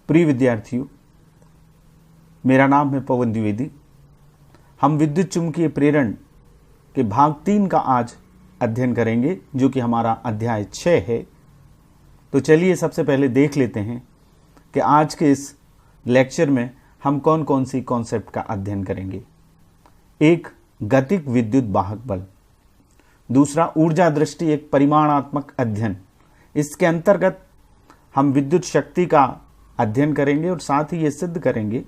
प्रिय विद्यार्थियों, मेरा नाम है पवन द्विवेदी। हम विद्युत चुंबकीय प्रेरण के भाग 3 का आज अध्ययन करेंगे, जो कि हमारा अध्याय 6 है। तो चलिए सबसे पहले देख लेते हैं कि आज के इस लेक्चर में हम कौन कौन सी कॉन्सेप्ट का अध्ययन करेंगे। एक, गतिक विद्युत वाहक बल। दूसरा, ऊर्जा दृष्टि एक परिमाणात्मक अध्ययन। इसके अंतर्गत हम विद्युत शक्ति का अध्ययन करेंगे और साथ ही ये सिद्ध करेंगे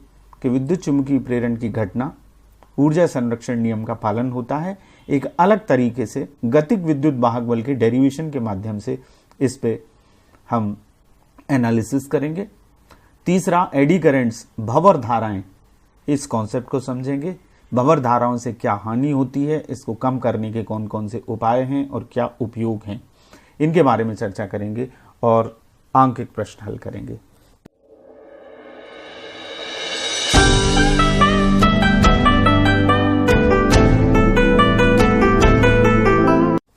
कि विद्युत चुंबकीय प्रेरण की घटना ऊर्जा संरक्षण नियम का पालन होता है। एक अलग तरीके से गतिक विद्युत वाहक बल के डेरिवेशन के माध्यम से इस पे हम एनालिसिस करेंगे। तीसरा, एडी करंट्स, भंवर धाराएं, इस कॉन्सेप्ट को समझेंगे। भंवर धाराओं से क्या हानि होती है, इसको कम करने के कौन कौन से उपाय हैं और क्या उपयोग हैं, इनके बारे में चर्चा करेंगे और आंकिक प्रश्न हल करेंगे।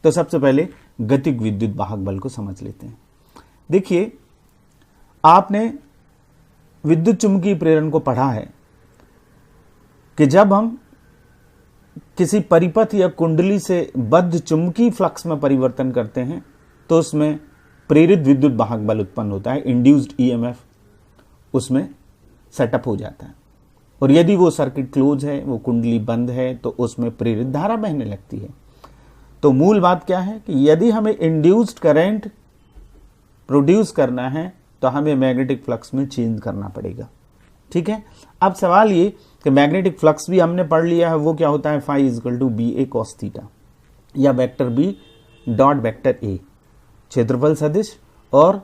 तो सबसे पहले गतिक विद्युत वाहक बल को समझ लेते हैं। देखिए, आपने विद्युत चुंबकीय प्रेरण को पढ़ा है कि जब हम किसी परिपथ या कुंडली से बद्ध चुंबकीय फ्लक्स में परिवर्तन करते हैं तो उसमें प्रेरित विद्युत वाहक बल उत्पन्न होता है, इंड्यूस्ड ईएमएफ उसमें सेटअप हो जाता है। और यदि वो सर्किट क्लोज है, वो कुंडली बंद है, तो उसमें प्रेरित धारा बहने लगती है। तो मूल बात क्या है कि यदि हमें इंड्यूस्ड करंट प्रोड्यूस करना है तो हमें मैग्नेटिक फ्लक्स में चेंज करना पड़ेगा। ठीक है। अब सवाल ये कि मैग्नेटिक फ्लक्स भी हमने पढ़ लिया है, वो क्या होता है, phi equal to B A cos theta, या vector B dot vector A, क्षेत्रफल सदिश और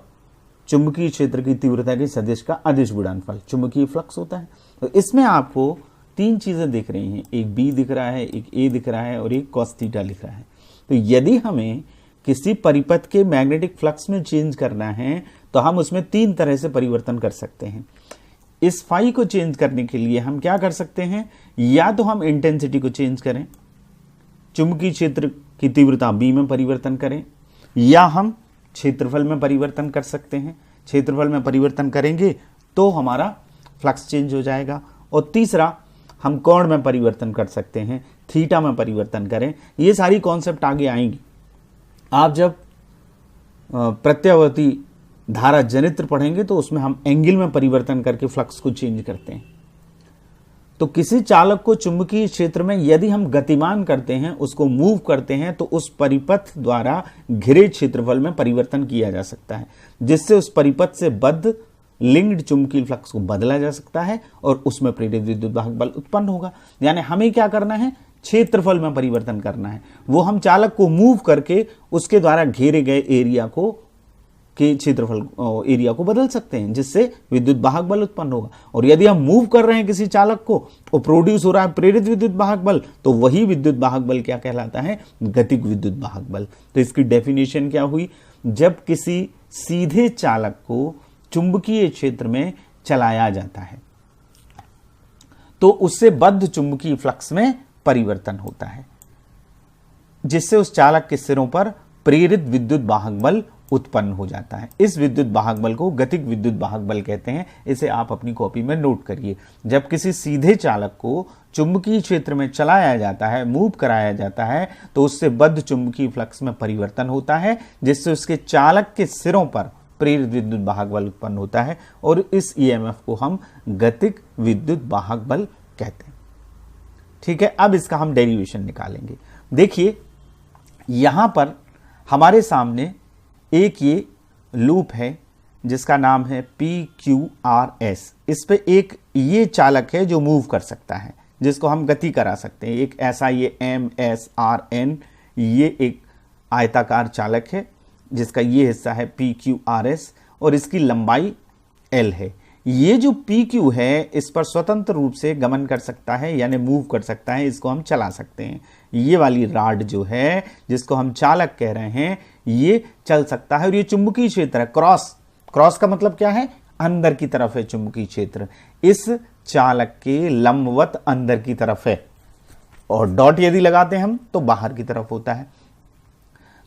चुंबकीय क्षेत्र की तीव्रता के सदिश का अदिश गुणनफल चुंबकीय फ्लक्स होता है। तो इसमें आपको 3 चीजें दिख रही हैं, एक बी दिख रहा है, एक ए दिख रहा है और एक कॉस थीटा लिख रहा है। तो यदि हमें किसी परिपथ के मैग्नेटिक फ्लक्स में चेंज करना है तो हम उसमें 3 तरह से परिवर्तन कर सकते हैं। इस फाई को चेंज करने के लिए हम क्या कर सकते हैं, या तो हम इंटेंसिटी को चेंज करें, चुंबकीय क्षेत्र की तीव्रता बी में परिवर्तन करें, या हम क्षेत्रफल में परिवर्तन कर सकते हैं। क्षेत्रफल में परिवर्तन करेंगे तो हमारा फ्लक्स चेंज हो जाएगा। और तीसरा, हम कोण में परिवर्तन कर सकते हैं, थीटा में परिवर्तन करें। ये सारी कॉन्सेप्ट आगे आएंगी। आप जब प्रत्यावर्ती धारा जनित्र पढ़ेंगे तो उसमें हम एंगल में परिवर्तन करके फ्लक्स को चेंज करते हैं। तो किसी चालक को चुंबकीय क्षेत्र में यदि हम गतिमान करते हैं, उसको मूव करते हैं, तो उस परिपथ द्वारा घिरे क्षेत्रफल में परिवर्तन किया जा सकता है, जिससे उस परिपथ से बद्ध लिंक्ड चुंबकीय फ्लक्स को बदला जा सकता है और उसमें प्रेरित विद्युत वाहक बल उत्पन्न होगा। यानी हमें क्या करना है, क्षेत्रफल में परिवर्तन करना है। वो हम चालक को मूव करके उसके द्वारा घेरे गए एरिया को के क्षेत्रफल एरिया को बदल सकते हैं, जिससे विद्युत वाहक बल उत्पन्न होगा। और यदि हम मूव कर रहे हैं किसी चालक को और प्रोड्यूस हो रहा है प्रेरित विद्युत वाहक बल, तो वही विद्युत वाहक बल क्या कहलाता है, गतिक विद्युत वाहक बल। तो इसकी डेफिनेशन क्या हुई, जब किसी सीधे चालक को चुंबकीय क्षेत्र में चलाया जाता है तो उससे बद्ध चुंबकीय फ्लक्स में परिवर्तन होता है, जिससे उस चालक के सिरों पर प्रेरित विद्युत वाहक बल उत्पन्न हो जाता है। इस विद्युत वाहक बल को गतिक विद्युत वाहक बल कहते हैं। इसे आप अपनी कॉपी में नोट करिए। जब किसी सीधे चालक को चुंबकीय क्षेत्र में चलाया जाता है, मूव कराया जाता है, तो उससे बद्ध चुंबकीय फ्लक्स में परिवर्तन होता है, जिससे उसके चालक के सिरों पर प्रेरित विद्युत वाहक बल उत्पन्न होता है और इस ईएमएफ को हम गतिक विद्युत वाहक बल कहते हैं। ठीक है। अब इसका हम डेरिवेशन निकालेंगे। देखिए, यहां पर हमारे सामने एक ये लूप है जिसका नाम है PQRS। इस पे एक ये चालक है जो मूव कर सकता है, जिसको हम गति करा सकते हैं। एक ऐसा ये MSRN, ये एक आयताकार चालक है जिसका ये हिस्सा है PQRS और इसकी लंबाई L है। ये जो PQ है इस पर स्वतंत्र रूप से गमन कर सकता है, यानी मूव कर सकता है, इसको हम चला सकते हैं। ये वाली राड जो है जिसको हम चालक कह रहे हैं, ये चल सकता है और ये चुंबकीय क्षेत्र है। क्रॉस का मतलब क्या है, अंदर की तरफ है चुंबकीय क्षेत्र, इस चालक के लंबवत अंदर की तरफ है, और डॉट यदि लगाते हैं हम तो बाहर की तरफ होता है।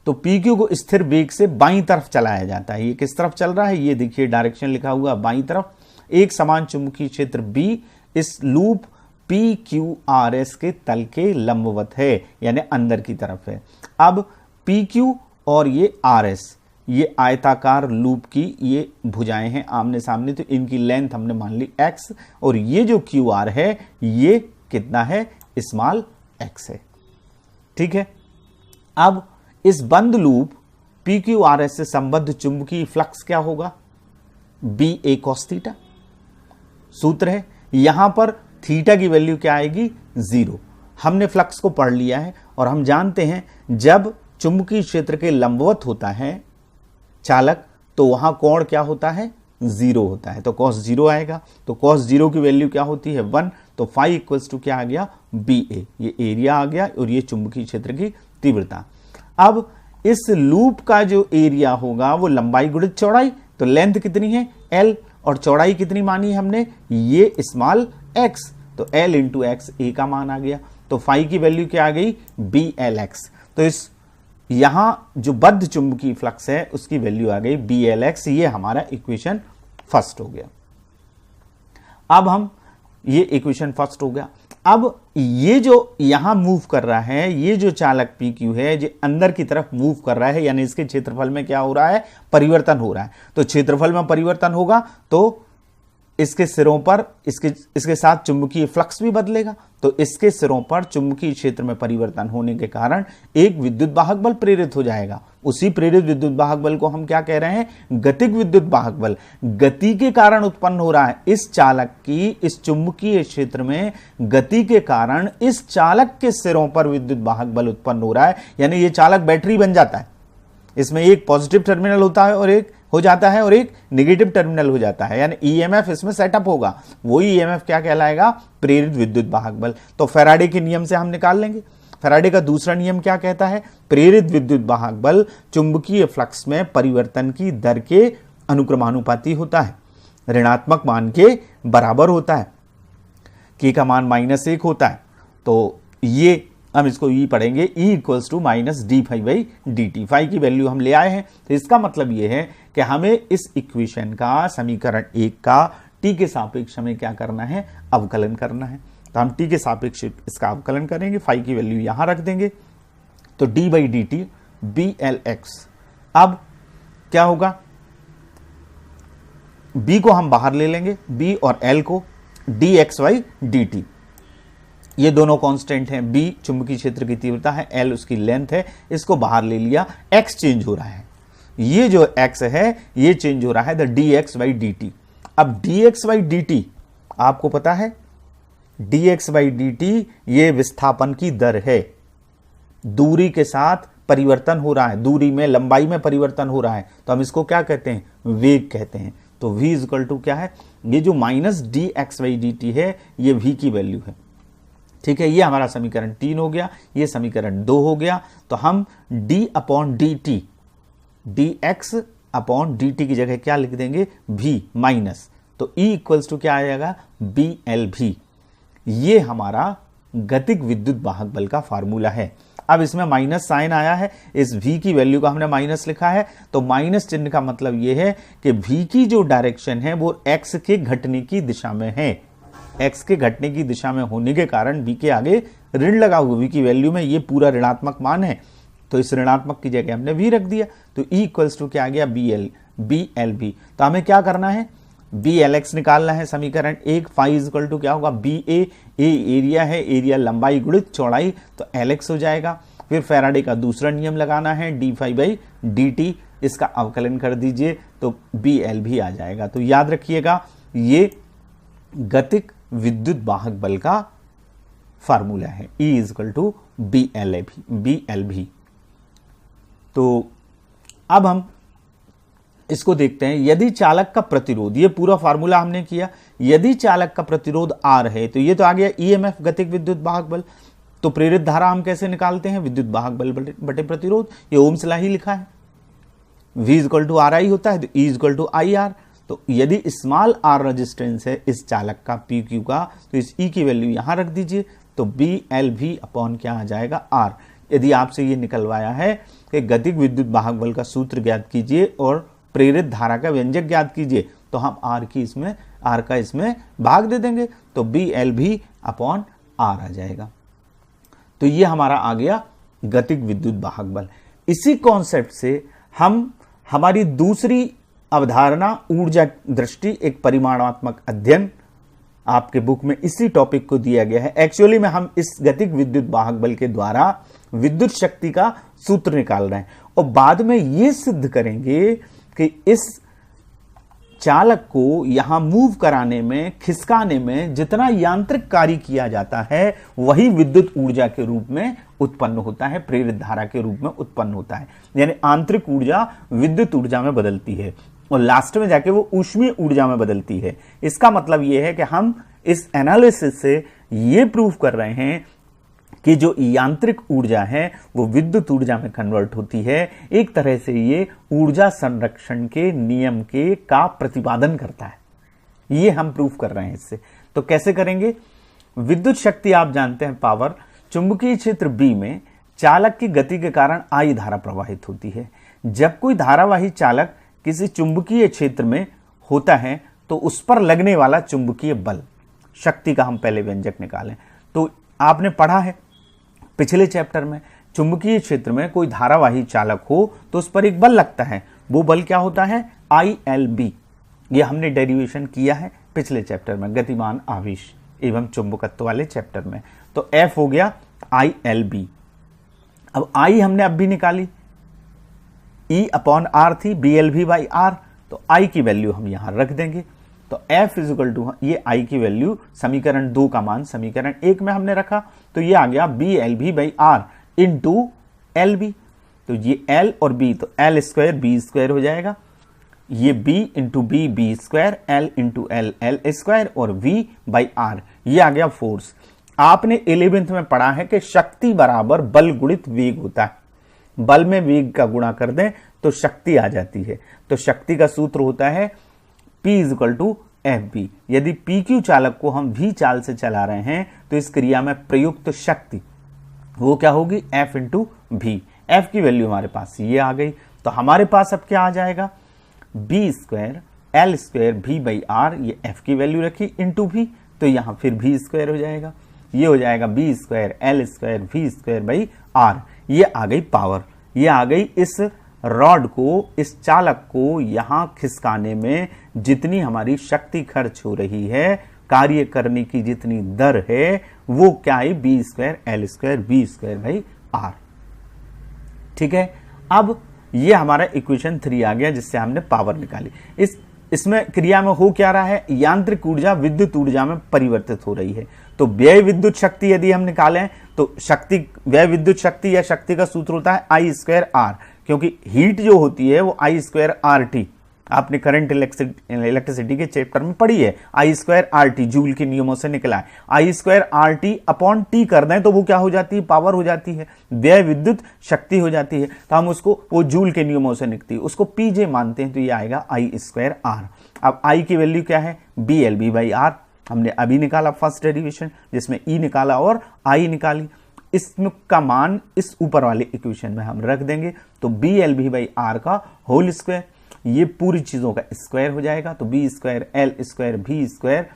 तो PQ को स्थिर वेग से बाईं तरफ चलाया जाता है। ये किस तरफ चल रहा है, ये देखिए डायरेक्शन लिखा हुआ बाईं तरफ, एक समान चुंबकीय क्षेत्र B इस लूप PQRS के तल के लंबवत है, यानी अंदर की तरफ है। अब PQ और ये RS, ये आयताकार लूप की ये भुजाएं हैं आमने सामने, तो इनकी लेंथ हमने मान ली x, और ये जो QR है ये कितना है, स्मॉल x है। ठीक है। अब इस बंद लूप PQRS से संबद्ध चुंबकीय फ्लक्स क्या होगा, BA cos थीटा। सूत्र है, यहां पर थीटा की वैल्यू क्या आएगी, 0। हमने फ्लक्स को पढ़ लिया है और हम जानते हैं जब चुंबकीय क्षेत्र के लंबवत होता है चालक तो वहां कोण क्या होता है, 0 होता है, तो cos 0 आएगा। तो cos 0 की वैल्यू क्या होती है, 1। तो फाई इक्वल्स टू क्या आ गया, BA, ये एरिया आ गया और ये चुंबकीय क्षेत्र की तीव्रता। अब इस लूप का जो एरिया होगा वो लंबाई गुणित चौड़ाई, तो लेंथ कितनी है L और चौड़ाई कितनी मानी हमने, ये स्मॉल x, तो L इंटू एक्स A का मान आ गया। तो फाई की वैल्यू क्या आ गई, BLX। तो इस यहां जो बद्ध चुंबकीय फ्लक्स है उसकी वैल्यू आ गई BLX। ये हमारा इक्वेशन फर्स्ट हो गया। अब हम ये इक्वेशन फर्स्ट हो गया। अब ये जो यहां मूव कर रहा है, ये जो चालक PQ है जो अंदर की तरफ मूव कर रहा है, यानी इसके क्षेत्रफल में क्या हो रहा है, परिवर्तन हो रहा है। तो क्षेत्रफल में परिवर्तन होगा तो इसके सिरों पर इसके साथ चुंबकीय फ्लक्स भी बदलेगा, तो इसके सिरों पर चुंबकीय क्षेत्र में परिवर्तन होने के कारण एक विद्युत वाहक बल प्रेरित हो जाएगा। उसी प्रेरित विद्युत वाहक बल को हम क्या कह रहे हैं, गतिक विद्युत वाहक बल। गति के कारण उत्पन्न हो रहा है, इस चालक की इस चुंबकीय क्षेत्र में गति के कारण इस चालक के सिरों पर विद्युत वाहक बल उत्पन्न हो रहा है, यानी ये चालक बैटरी बन जाता है। इसमें एक पॉजिटिव टर्मिनल होता है और एक हो जाता है और एक नेगेटिव टर्मिनल हो जाता है, यानी ईएमएफ इसमें सेटअप होगा। वही ईएमएफ क्या कहलाएगा, प्रेरित विद्युत वाहक बल। तो फैराडे के नियम से हम निकाल लेंगे। फैराडे का दूसरा नियम क्या कहता है, प्रेरित विद्युत वाहक बल चुंबकीय फ्लक्स में परिवर्तन की दर के अनुक्रमानुपाती होता है, ऋणात्मक मान के बराबर होता है, के का मान -1 होता है। तो ये हम इसको ई पढ़ेंगे, E equals to minus D phi by D T. Phi की वैल्यू हम ले आए हैं, तो इसका मतलब ये है कि हमें इस इक्वेशन का समीकरण 1 का t के सापेक्ष हमें क्या करना है, अवकलन करना है। तो हम t के सापेक्ष इसका अवकलन करेंगे, फाई की वैल्यू यहां रख देंगे, तो D by D T BLX। अब क्या होगा, B को हम बाहर ले लेंगे, B और L को dx dt, ये दोनों कांस्टेंट हैं। B चुंबकीय क्षेत्र की तीव्रता है, L उसकी लेंथ है, इसको बाहर ले लिया, x चेंज हो रहा है, ये जो x है ये चेंज हो रहा है द dx dt। अब dx dt आपको पता है, dx dt ये विस्थापन की दर है, दूरी के साथ परिवर्तन हो रहा है, दूरी में लंबाई में परिवर्तन हो रहा है, तो हम इसको क्या कहते हैं, वेग कहते हैं। तो v इक्वल टू क्या है, ये जो माइनस dx dt है ये v की वैल्यू है। ठीक है, ये हमारा समीकरण 3 हो गया, ये समीकरण 2 हो गया। तो हम d upon D T, dx upon dt की जगह क्या लिख देंगे, v माइनस, तो E इक्वल्स टू क्या आ जाएगा, BLV। ये हमारा गतिक विद्युत वाहक बल का फार्मूला है। अब इसमें माइनस साइन आया है, इस v की वैल्यू का हमने माइनस लिखा है, तो माइनस चिन्ह का मतलब यह है कि v की जो डायरेक्शन है वो x के घटने की दिशा में है। x के घटने की दिशा में होने के कारण v के आगे ऋण लगा हुआ, v की वैल्यू में ये पूरा ऋणात्मक मान है, तो इस ऋणात्मक की जगह हमने v रख दिया, तो E इक्वल्स टू क्या आ गया, BLV। तो हमें क्या करना है, BLX निकालना है। समीकरण 1, फाई इक्वल टू क्या होगा, BA, A एरिया है, एरिया लंबाई गुणित चौड़ाई, तो LX हो जाएगा। फिर फैराडे का दूसरा नियम लगाना है, D phi by D T, इसका अवकलन कर दीजिए तो BLV आ जाएगा। तो याद रखिएगा ये गतिक विद्युत वाहक बल का फार्मूला है, E इक्वल टू BLV। तो अब हम इसको देखते हैं, यदि चालक का प्रतिरोध, ये पूरा फार्मूला हमने किया, यदि चालक का प्रतिरोध R है तो ये तो आ गया EMF गतिक विद्युत वाहक बल। तो प्रेरित धारा हम कैसे निकालते हैं, विद्युत वाहक बल बटे प्रतिरोध, ये ओम्स ला ही लिखा है, V इक्वल टू RI होता है, तो E इक्वल टू IR। तो यदि स्मॉल r रेजिस्टेंस है इस चालक का PQ का, तो इस E की वैल्यू यहां रख दीजिए, तो BLV अपॉन क्या आ जाएगा, R। यदि आपसे ये निकलवाया है कि गतिक विद्युत वाहक बल का सूत्र ज्ञात कीजिए और प्रेरित धारा का व्यंजक ज्ञात कीजिए, तो हम आर का इसमें भाग दे देंगे, तो BLV अपॉन आर आ जाएगा। तो ये हमारा आ गया गतिज विद्युत वाहक बल। इसी कॉन्सेप्ट से हम हमारी दूसरी अवधारणा ऊर्जा दृष्टि एक परिमाणात्मक अध्ययन, आपके बुक में इसी टॉपिक को दिया गया है। एक्चुअली में हम इस गतिज विद्युत वाहक बल के द्वारा विद्युत शक्ति का सूत्र निकाल रहे हैं और बाद में यह सिद्ध करेंगे कि इस चालक को यहां मूव कराने में, खिसकाने में जितना यांत्रिक कार्य किया जाता है वही विद्युत ऊर्जा के रूप में उत्पन्न होता है, प्रेरित धारा के रूप में उत्पन्न होता है। यानी आंतरिक ऊर्जा विद्युत ऊर्जा में बदलती है और लास्ट में जाके वो ऊष्मीय ऊर्जा में बदलती है। इसका मतलब यह है कि हम इस एनालिसिस से ये प्रूव कर रहे हैं कि जो यांत्रिक ऊर्जा है वो विद्युत ऊर्जा में कन्वर्ट होती है। एक तरह से ये ऊर्जा संरक्षण के नियम का प्रतिपादन करता है। ये हम प्रूव कर रहे हैं इससे। तो कैसे करेंगे? विद्युत शक्ति आप जानते हैं पावर, चुंबकीय क्षेत्र B में चालक की गति के कारण I धारा प्रवाहित होती है। जब कोई धारावाही चालक किसी चुंबकीय क्षेत्र में होता है तो उस पर लगने वाला चुंबकीय बल, शक्ति का हम पहले व्यंजक निकालें। तो आपने पढ़ा है पिछले चैप्टर में, चुंबकीय क्षेत्र में कोई धारावाही चालक हो तो उस पर एक बल लगता है। वो बल क्या होता है? ILB। ये हमने डेरिवेशन किया है पिछले चैप्टर में, गतिमान आवेश एवं चुंबकत्व वाले चैप्टर में। तो F हो गया ILB। अब I हमने अब भी निकाली, E अपॉन R थी, BLV बाई R। तो I की वैल्यू हम यहां रख देंगे। तो F इजिकल टू, ये I की वैल्यू समीकरण 2 का मान समीकरण 1 में हमने रखा, तो ये आ गया BLV by R into LB। तो ये L और B, तो L स्क्वायर B स्क्वायर हो जाएगा। ये B into B B square, L into L L square और V बाई R, ये आ गया फोर्स। आपने 11th में पढ़ा है कि शक्ति बराबर बल गुणित वेग होता है। बल में वेग का गुणा कर दें तो शक्ति आ जाती है। तो शक्ति का सूत्र होता है P इजिकल टू FB। यदि PQ चालक को हम V चाल से चला रहे हैं तो इस क्रिया में प्रयुक्त शक्ति वो क्या होगी? F into V। F की वैल्यू हमारे पास ये आ गई। तो हमारे पास अब क्या आ जाएगा? B square L square V by R, ये F की वैल्यू रखी इंटू V, तो यहां फिर V स्क्वायर हो जाएगा। ये हो जाएगा B square L square V square by R। ये आ गई पावर, ये आ गई इस रॉड को, इस चालक को यहां खिसकाने में जितनी हमारी शक्ति खर्च हो रही है, कार्य करने की जितनी दर है, वो क्या है? B square L square V square by R। ठीक है, अब ये हमारा इक्वेशन 3 आ गया जिससे हमने पावर निकाली। इसमें क्रिया में हो क्या रहा है? यांत्रिक ऊर्जा विद्युत ऊर्जा में परिवर्तित हो रही है। तो व्यय विद्युत शक्ति यदि हम निकालें तो शक्ति, व्यय विद्युत शक्ति या शक्ति का सूत्र होता है I स्क्वायर R, क्योंकि हीट जो होती है वो I स्क्वायर RT, आपने करंट इलेक्ट्रिसिटी के चैप्टर में पढ़ी है। I स्क्वायर RT जूल के नियमों से निकला है। I square RT upon T कर दें तो वो क्या हो जाती है? पावर हो जाती है, व्यय विद्युत शक्ति हो जाती है। तो हम उसको, वो जूल के नियमों से निकलती है, उसको PJ मानते हैं, तो ये आएगा I स्क्वायर R। अब I की वैल्यू क्या है? BLB by R। हमने अभी निकाला फर्स्ट डेरिवेशन, जिसमें E निकाला और I निकाली। इसका मान इस ऊपर वाले इक्वेशन में हम रख देंगे। तो BLB बाई R का होल स्क्वायर, ये पूरी चीजों का स्क्वायर हो जाएगा। तो B square L square V square,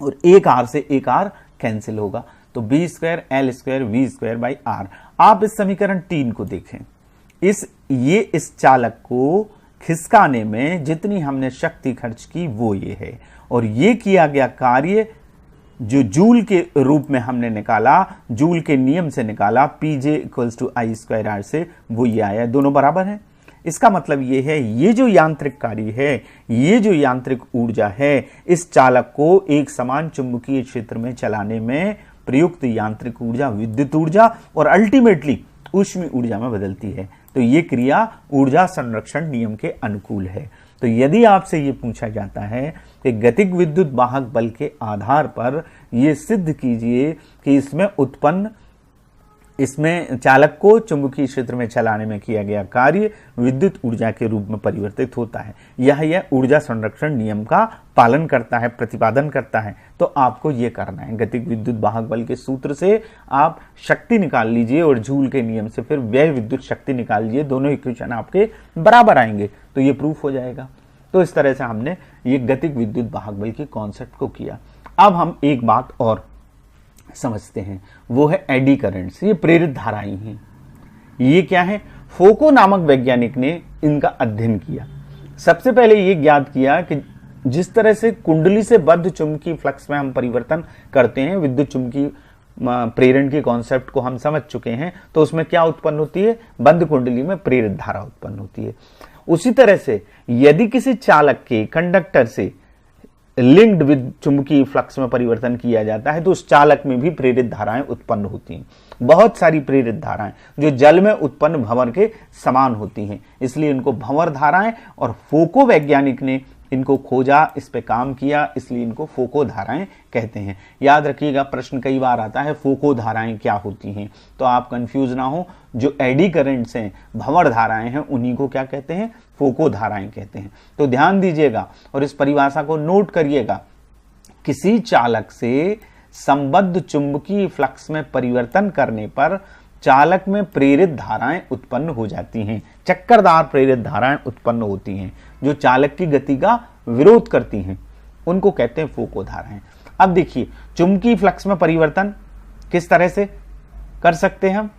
और एक R से एक R कैंसिल होगा, तो B square L square V square by R। आप इस समीकरण 3 को देखें, इस चालक को खिसकाने में जितनी हमने शक्ति खर्च की वो ये है, और ये किया गया कार्य जो जूल के रूप में हमने निकाला, जूल के नियम से निकाला, PJ equals to I square R से, वो ये आया, दोनों बराबर हैं। इसका मतलब ये है, ये जो यांत्रिक कार्य है, ये जो यांत्रिक ऊर्जा है, इस चालक को एक समान चुंबकीय क्षेत्र में चलाने में प्रयुक्त यांत्रिक ऊर्जा विद्युत ऊर्जा और अल्टीमेटली ऊष्मीय ऊर्जा में बदलती है। तो ये क्रिया ऊर्जा संरक्षण नियम के अनुकूल है। तो यदि आपसे ये पूछा जाता है कि गतिज विद्युत वाहक बल के आधार पर ये सिद्ध कीजिए कि इसमें चालक को चुंबकीय क्षेत्र में चलाने में किया गया कार्य विद्युत ऊर्जा के रूप में परिवर्तित होता है, यह ऊर्जा संरक्षण नियम का पालन करता है, प्रतिपादन करता है, तो आपको यह करना है। गतिज विद्युत वाहक बल के सूत्र से आप शक्ति निकाल लीजिए और जूल के नियम से फिर व्यय विद्युत शक्ति निकाल लीजिए, दोनों इक्वेशन आपके बराबर आएंगे, तो ये प्रूफ हो जाएगा। तो इस तरह से हमने ये गतिक विद्युत वाहक बल के कॉन्सेप्ट को किया। अब हम एक बात और समझते हैं, वो है एडी करंट्स। ये प्रेरित धाराएं हैं। ये क्या है? फोको नामक वैज्ञानिक ने इनका अध्ययन किया। सबसे पहले ये ज्ञात किया कि जिस तरह से कुंडली से बद्ध चुंबकीय फ्लक्स में हम परिवर्तन करते हैं, विद्युत चुंबकीय प्रेरण के कॉन्सेप्ट को हम समझ चुके हैं, तो उसमें क्या उत्पन्न होती है? बंद कुंडली में प्रेरित धारा उत्पन्न होती है। उसी तरह से यदि किसी चालक के कंडक्टर से लिंक्ड विद चुंबकीय फ्लक्स में परिवर्तन किया जाता है तो उस चालक में भी प्रेरित धाराएं उत्पन्न होती हैं। बहुत सारी प्रेरित धाराएं जो जल में उत्पन्न भंवर के समान होती हैं, इसलिए इनको भंवर धाराएं, और फोको वैज्ञानिक ने इनको खोजा, इस पे काम किया, इसलिए इनको फोको धाराएं कहते हैं। याद रखिएगा, प्रश्न कई बार आता है फोको धाराएं क्या होती हैं, तो आप कंफ्यूज ना हो। जो एडी करंट्स हैं, भंवर धाराएं हैं, उन्हीं को क्या कहते हैं? फोको धाराएं कहते हैं। तो ध्यान दीजिएगा और इस परिभाषा को नोट करिएगा। किसी चालक से संबद्ध चुंबकीय फ्लक्स में परिवर्तन करने पर चालक में प्रेरित धाराएं उत्पन्न हो जाती हैं, चक्करदार प्रेरित धाराएं उत्पन्न होती हैं जो चालक की गति का विरोध करती हैं, उनको कहते हैं फोको धाराएं। अब देखिए, चुंबकीय फ्लक्स में परिवर्तन किस तरह से कर सकते हैं हम?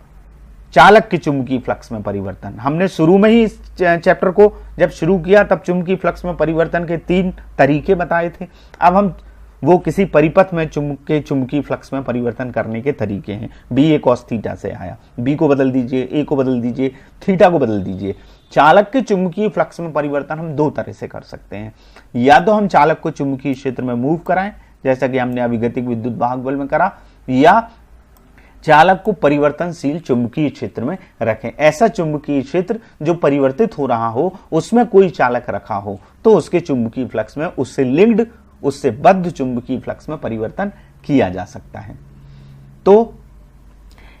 चालक की चुंबकीय फ्लक्स में परिवर्तन हमने शुरू में ही इस चैप्टर को जब शुरू किया तब चुंबकीय फ्लक्स में परिवर्तन के 3 तरीके बताए थे। अब हम वो किसी परिपथ में चुंबकीय फ्लक्स में परिवर्तन करने के तरीके हैं। बी ए कॉस थीटा से आया, बी को बदल दीजिए, ए को बदल दीजिए, थीटा को बदल दीजिए। चालक के चुंबकीय फ्लक्स में परिवर्तन हम 2 तरह से कर सकते हैं। या तो हम चालक को चुंबकीय क्षेत्र में मूव कराएं, जैसा कि हमने अभी गतिक विद्युत वाहक बल में करा, या चालक को परिवर्तनशील चुंबकीय क्षेत्र में रखें। ऐसा चुंबकीय क्षेत्र जो परिवर्तित हो रहा हो, उसमें कोई चालक रखा हो, तो उसके चुंबकीय फ्लक्स में उससे लिंक्ड, उससे बद्ध चुंबकीय फ्लक्स में परिवर्तन किया जा सकता है। तो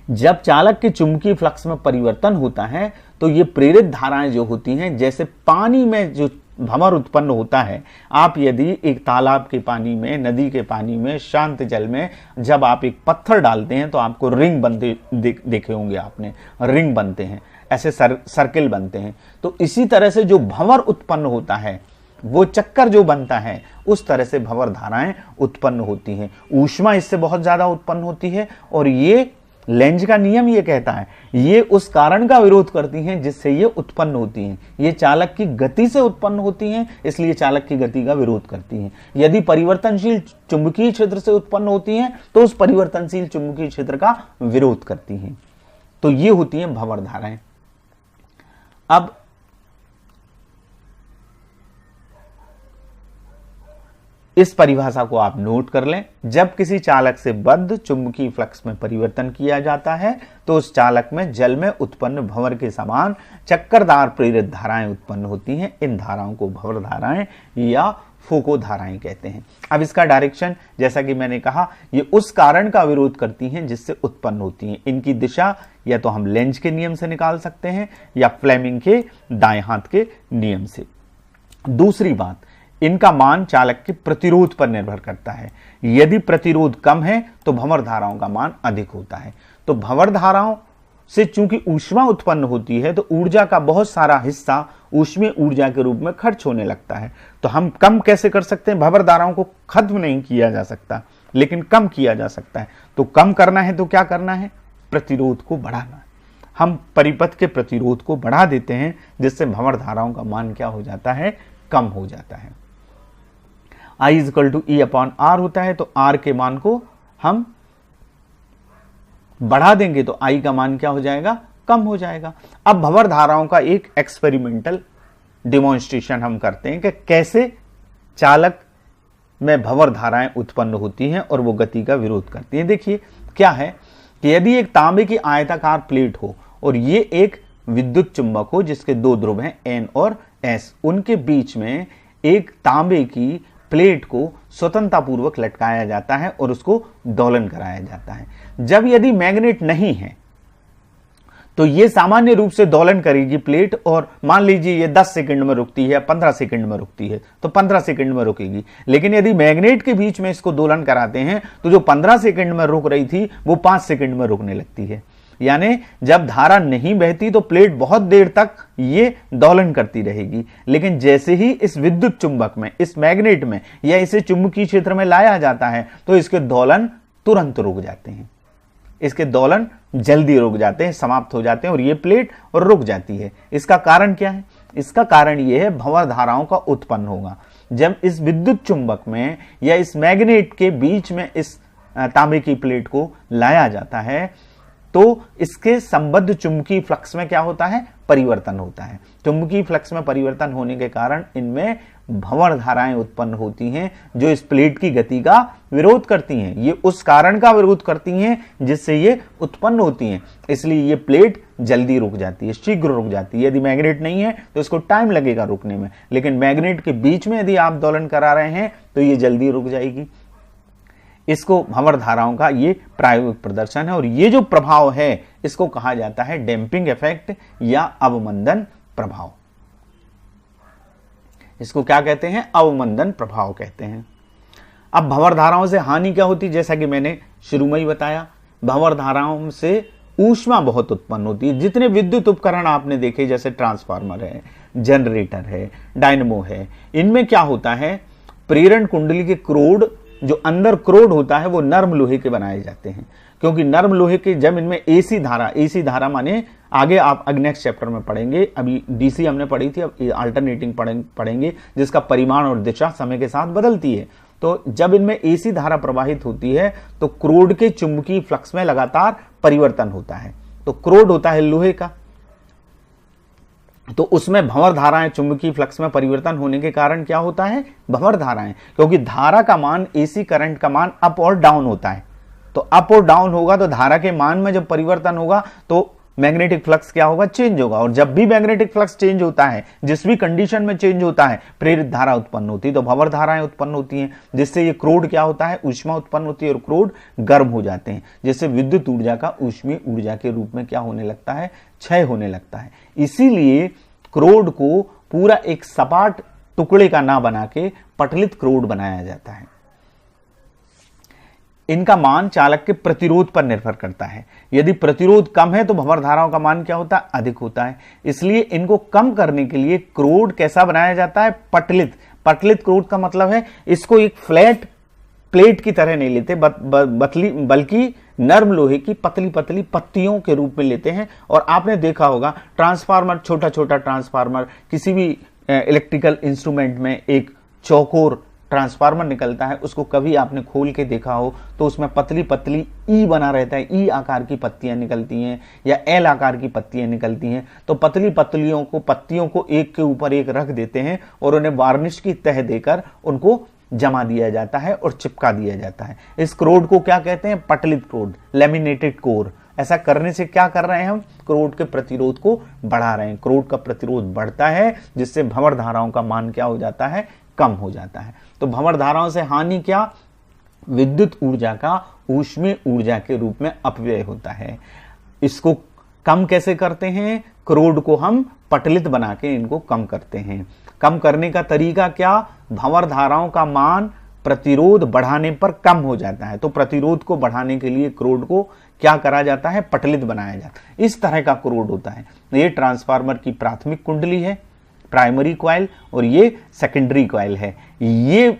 जब चालक के चुंबकीय फ्लक्स में परिवर्तन होता है तो ये प्रेरित धाराएं जो होती हैं, जैसे पानी में जो भंवर उत्पन्न होता है, आप यदि एक तालाब के पानी में, नदी के पानी में, शांत जल में जब आप एक पत्थर डालते हैं तो आपको रिंग बनते देखे होंगे आपने, रिंग बनते हैं, ऐसे सर्किल बनते हैं। तो इसी तरह से जो भंवर उत्पन्न होता है, वो चक्कर जो बनता है, उस तरह से भंवर धाराएं उत्पन्न होती हैं। ऊष्मा इससे बहुत ज्यादा उत्पन्न होती है, और ये लेंज का नियम ये कहता है, ये उस कारण का विरोध करती हैं जिससे ये उत्पन्न होती हैं। ये चालक की गति से उत्पन्न होती हैं, इसलिए चालक की गति का विरोध करती हैं। यदि परिवर्तनशील चुंबकीय क्षेत्र से उत्पन्न होती हैं तो उस परिवर्तनशील चुंबकीय क्षेत्र का विरोध करती हैं। तो ये होती हैं भंवर धाराएं। अब इस परिभाषा को आप नोट कर लें। जब किसी चालक से बद्ध चुंबकीय फ्लक्स में परिवर्तन किया जाता है तो उस चालक में जल में उत्पन्न भंवर के समान चक्करदार प्रेरित धाराएं उत्पन्न होती हैं। इन धाराओं को भंवर धाराएं या फोको धाराएं कहते हैं। अब इसका डायरेक्शन, जैसा कि मैंने कहा, ये उस कारण का विरोध करती हैं जिससे उत्पन्न होती हैं। इनकी दिशा या तो हम लेंज के नियम से निकाल सकते हैं या फ्लेमिंग के दाएं हाथ के नियम से। दूसरी बात, इनका मान चालक के प्रतिरोध पर निर्भर करता है। यदि प्रतिरोध कम है तो भंवर धाराओं का मान अधिक होता है। तो भंवर धाराओं से चूंकि ऊष्मा उत्पन्न होती है तो ऊर्जा का बहुत सारा हिस्सा ऊष्मीय ऊर्जा के रूप में खर्च होने लगता है। तो हम कम कैसे कर सकते हैं? भंवर धाराओं को खत्म नहीं किया जा सकता, लेकिन कम किया जा सकता है। तो कम करना है तो क्या करना है? प्रतिरोध को बढ़ाना है। हम परिपथ के प्रतिरोध को बढ़ा देते हैं, जिससे भंवर धाराओं का मान क्या हो जाता है? कम हो जाता है। I = E/R होता है, तो R के मान को हम बढ़ा देंगे तो I का मान क्या हो जाएगा? कम हो जाएगा। अब भंवर धाराओं का एक एक्सपेरिमेंटल डिमॉन्स्ट्रेशन हम करते हैं कि कैसे चालक में भंवर धाराएं उत्पन्न होती हैं और वो गति का विरोध करती हैं। देखिए क्या है कि यदि एक तांबे की आयताकार प्लेट हो और ये एक विद्युत चुंबक हो जिसके 2 ध्रुव हैं N और S, उनके बीच में एक तांबे की प्लेट को स्वतंत्रतापूर्वक लटकाया जाता है और उसको दोलन कराया जाता है। जब यदि मैग्नेट नहीं है तो ये सामान्य रूप से दोलन करेगी प्लेट, और मान लीजिए ये 10 सेकंड में रुकती है, 15 सेकंड में रुकती है, तो 15 सेकंड में रुकेगी। लेकिन यदि मैग्नेट के बीच में इसको दोलन कराते हैं तो जो 15 सेकंड में रुक रही थी वो 5 सेकंड में रुकने लगती है। यानी जब धारा नहीं बहती तो प्लेट बहुत देर तक ये दोलन करती रहेगी, लेकिन जैसे ही इस विद्युत चुंबक में, इस मैग्नेट में या इसे चुंबकीय क्षेत्र में लाया जाता है तो इसके दोलन तुरंत रुक जाते हैं, इसके दोलन जल्दी रुक जाते हैं, समाप्त हो जाते हैं और ये प्लेट रुक जाती है। इसका कारण क्या है? इसका कारण यह है भंवर धाराओं का उत्पन्न होगा। जब इस विद्युत चुंबक में या इस मैग्नेट के बीच में इस तांबे की प्लेट को लाया जाता है तो इसके संबद्ध चुंबकीय फ्लक्स में क्या होता है? परिवर्तन होता है। चुंबकीय फ्लक्स में परिवर्तन होने के कारण इनमें भंवर धाराएं उत्पन्न होती हैं जो इस प्लेट की गति का विरोध करती हैं। ये उस कारण का विरोध करती हैं जिससे ये उत्पन्न होती हैं, इसलिए ये प्लेट जल्दी रुक जाती है, शीघ्र रुक जाती है। यदि मैग्नेट नहीं है तो इसको टाइम लगेगा रुकने में, लेकिन मैग्नेट के बीच में यदि आप दोलन करा रहे हैं तो ये जल्दी रुक जाएगी। इसको भंवर धाराओं का ये प्रायोगिक प्रदर्शन है और ये जो प्रभाव है इसको कहा जाता है डैम्पिंग इफेक्ट या अवमंदन प्रभाव। इसको क्या कहते हैं? अवमंदन प्रभाव कहते हैं। अब भंवर धाराओं से हानि क्या होती है? जैसा कि मैंने शुरू में ही बताया, भंवर धाराओं से ऊष्मा बहुत उत्पन्न होती है। जितने विद्युत उपकरण आपने देखे, जैसे ट्रांसफार्मर है, जनरेटर है, डायनमो है, इनमें क्या होता है? प्रेरण कुंडली के क्रोड, जो अंदर क्रोड होता है वो नर्म लोहे के बनाए जाते हैं, क्योंकि नर्म लोहे के जब इनमें एसी धारा माने आगे आप नेक्स्ट चैप्टर में पढ़ेंगे, अभी डीसी हमने पढ़ी थी, अब अल्टरनेटिंग पढ़ेंगे जिसका परिमाण और दिशा समय के साथ बदलती है। तो जब इनमें एसी धारा प्रवाहित होती है तो क्रोड के चुंबकीय फ्लक्स में लगातार परिवर्तन होता है। तो क्रोड होता है लोहे का, तो उसमें भंवर धाराएं, चुंबकीय फ्लक्स में परिवर्तन होने के कारण क्या होता है? भंवर धाराएं, क्योंकि धारा का मान, एसी करंट का मान अप और डाउन होता है। तो अप और डाउन होगा तो धारा के मान में जब परिवर्तन होगा तो मैग्नेटिक फ्लक्स क्या होगा? चेंज होगा। और जब भी मैग्नेटिक फ्लक्स चेंज होता है, जिस भी कंडीशन में चेंज होता है, प्रेरित धारा उत्पन्न होती है, तो भंवर धाराएं उत्पन्न होती हैं, जिससे ये क्रोड क्या होता है? ऊष्मा उत्पन्न होती है और क्रोड गर्म हो जाते हैं, जिससे विद्युत ऊर्जा का ऊष्मीय ऊर्जा के रूप में क्या होने लगता है? क्षय होने लगता है। इसीलिए क्रोड को पूरा एक सपाट टुकड़े का ना बना के पटलित क्रोड बनाया जाता है। इनका मान चालक के प्रतिरोध पर निर्भर करता है। यदि प्रतिरोध कम है तो भंवर धाराओं का मान क्या होता है? अधिक होता है। इसलिए इनको कम करने के लिए क्रोड कैसा बनाया जाता है? पटलित। पटलित क्रोड का मतलब है इसको एक फ्लैट प्लेट की तरह नहीं लेते, बल्कि नर्म लोहे की पतली पतली पत्तियों के रूप में लेते हैं। और आपने देखा होगा ट्रांसफार्मर, छोटा छोटा ट्रांसफार्मर, किसी भी इलेक्ट्रिकल इंस्ट्रूमेंट में एक चौकोर ट्रांसफार्मर निकलता है, उसको कभी आपने खोल के देखा हो तो उसमें पतली पतली ई बना रहता है, ई आकार की पत्तियां निकलती हैं या एल आकार की पत्तियां निकलती हैं। तो पतली पत्तियों को एक के ऊपर एक रख देते हैं और उन्हें वार्निश की तह देकर उनको जमा दिया जाता है और चिपका दिया जाता है। इस क्रोड को क्या कहते हैं? पटलित क्रोड, लैमिनेटेड कोर। ऐसा करने से क्या कर रहे हैं हम? क्रोड के प्रतिरोध को बढ़ा रहे हैं। क्रोड का प्रतिरोध बढ़ता है जिससे भंवर धाराओं का मान क्या हो जाता है? कम हो जाता है। तो भंवर धाराओं से हानि क्या? विद्युत ऊर्जा का ऊष्मीय ऊर्जा के रूप में अपव्यय होता है। इसको कम कैसे करते हैं? क्रोड को हम पटलित बना के इनको कम करते हैं। कम करने का तरीका क्या? भंवर धाराओं का मान प्रतिरोध बढ़ाने पर कम हो जाता है। तो प्रतिरोध को बढ़ाने के लिए क्रोड को क्या करा जाता है? पटलित बनाया जाता है। इस तरह का क्रोड होता है। ये ट्रांसफार्मर की प्राथमिक कुंडली है, प्राइमरी कॉइल, और ये सेकेंडरी कॉइल है। ये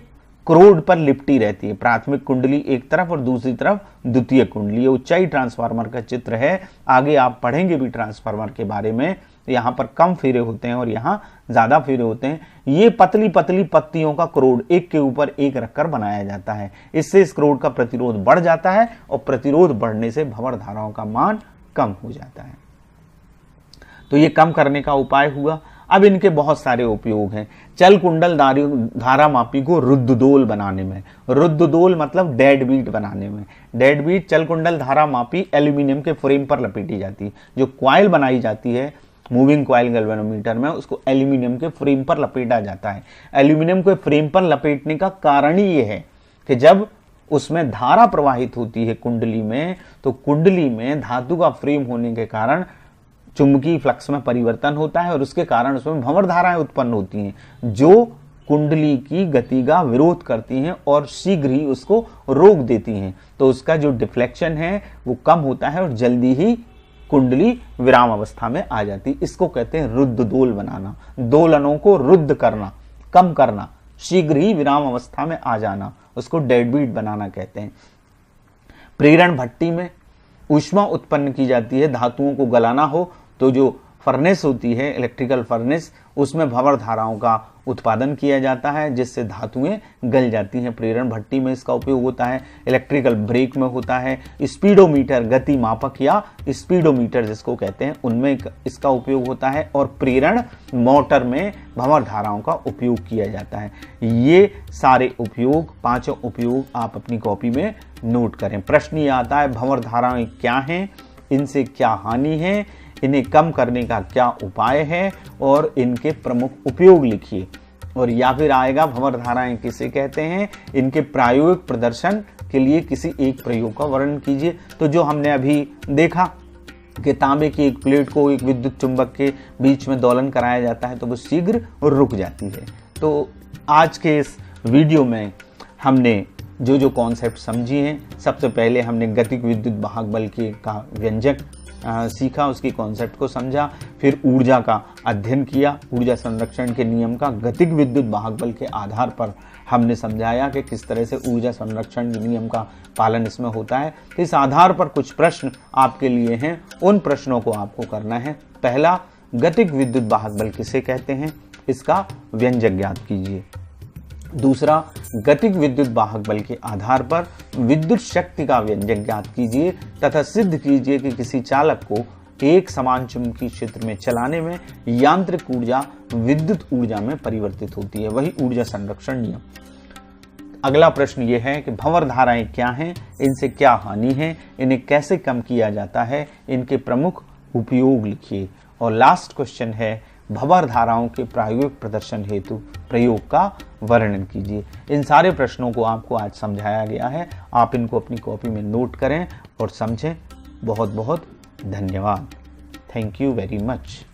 क्रोड पर लिपटी रहती है। प्राथमिक कुंडली एक तरफ और दूसरी तरफ द्वितीय कुंडली। ये ऊंचाई ट्रांसफार्मर का चित्र है। आगे आप पढ़ेंगे भी ट्रांसफार्मर के बारे में। यहां पर कम फेरे होते हैं और यहां ज्यादा फेरे होते हैं। ये पतली पतली पत्तियों का क्रोड एक के ऊपर एक रखकर बनाया जाता है। इससे इस क्रोड का प्रतिरोध बढ़ जाता है और प्रतिरोध बढ़ने से भंवर धाराओं का मान कम हो जाता है। तो ये कम करने का उपाय हुआ। अब इनके बहुत सारे उपयोग हैं। चल कुंडल धारा मापी को रुद्धदोल बनाने में, रुद्धदोल मतलब डेड बीट बनाने में। डेड बीट चल कुंडल धारा मापी एल्यूमिनियम के फ्रेम पर लपेटी जाती है। जो क्वाइल बनाई जाती है मूविंग क्वाइल गैल्वेनोमीटर में, उसको एल्यूमिनियम के फ्रेम पर लपेटा जाता है। एल्यूमिनियम को फ्रेम पर लपेटने का कारण ही यह है कि जब उसमें धारा प्रवाहित होती है कुंडली में, तो कुंडली में धातु का फ्रेम होने के कारण चुंबकीय फ्लक्स में परिवर्तन होता है और उसके कारण उसमें भंवर धाराएं उत्पन्न होती हैं जो कुंडली की गति का विरोध करती हैं और शीघ्र ही उसको रोक देती हैं। तो उसका जो डिफ्लेक्शन है वो कम होता है और जल्दी ही कुंडली विराम अवस्था में आ जाती। इसको कहते हैं रुद्ध दोल बनाना, दोलनों को रुद्ध करना, कम करना, शीघ्र ही विराम अवस्था में आ जाना, उसको डेड बीट बनाना कहते हैं। प्रेरण भट्टी में ऊष्मा उत्पन्न की जाती है। धातुओं को गलाना हो तो जो फर्नेस होती है, इलेक्ट्रिकल फर्नेस, उसमें भंवर धाराओं का उत्पादन किया जाता है जिससे धातुएं गल जाती हैं। प्रेरण भट्टी में इसका उपयोग होता है। इलेक्ट्रिकल ब्रेक में होता है। स्पीडोमीटर, गति मापक या स्पीडोमीटर जिसको कहते हैं, उनमें इसका उपयोग होता है। और प्रेरण मोटर में भंवर धाराओं का उपयोग किया जाता है। ये सारे उपयोग, पांचों उपयोग आप अपनी कॉपी में नोट करें। प्रश्न ये आता है भंवर धाराएं क्या हैं, इनसे क्या हानि है, इन्हें कम करने का क्या उपाय है और इनके प्रमुख उपयोग लिखिए। और या फिर आएगा भंवर धाराएं किसे कहते हैं, इनके प्रायोगिक प्रदर्शन के लिए किसी एक प्रयोग का वर्णन कीजिए। तो जो हमने अभी देखा कि तांबे की एक प्लेट को एक विद्युत चुंबक के बीच में दोलन कराया जाता है तो वो शीघ्र रुक जाती है। तो आज के इस वीडियो में हमने जो जो कॉन्सेप्ट समझी हैं, सबसे पहले हमने गतिक विद्युत वाहक बल का व्यंजक सीखा, उसकी कॉन्सेप्ट को समझा। फिर ऊर्जा का अध्ययन किया, ऊर्जा संरक्षण के नियम का गतिक विद्युत वाहक बल के आधार पर हमने समझाया कि किस तरह से ऊर्जा संरक्षण नियम का पालन इसमें होता है। तो इस आधार पर कुछ प्रश्न आपके लिए हैं, उन प्रश्नों को आपको करना है। पहला, गतिक विद्युत वाहक बल किसे कहते हैं, इसका व्यंजक ज्ञात कीजिए। दूसरा, गतिक विद्युत वाहक बल के आधार पर विद्युत शक्ति का व्यंजक ज्ञात कीजिए तथा सिद्ध कीजिए कि किसी चालक को एक समान चुंबकीय क्षेत्र में चलाने में यांत्रिक ऊर्जा विद्युत ऊर्जा में परिवर्तित होती है, वही ऊर्जा संरक्षण नियम। अगला प्रश्न यह है कि भंवर धाराएं क्या हैं, इनसे क्या हानि है, इन्हें कैसे कम किया जाता है, इनके प्रमुख उपयोग लिखिए। और लास्ट क्वेश्चन है भंवर धाराओं के प्रायोगिक प्रदर्शन हेतु प्रयोग का वर्णन कीजिए। इन सारे प्रश्नों को आपको आज समझाया गया है। आप इनको अपनी कॉपी में नोट करें और समझें। बहुत बहुत धन्यवाद। Thank you very much.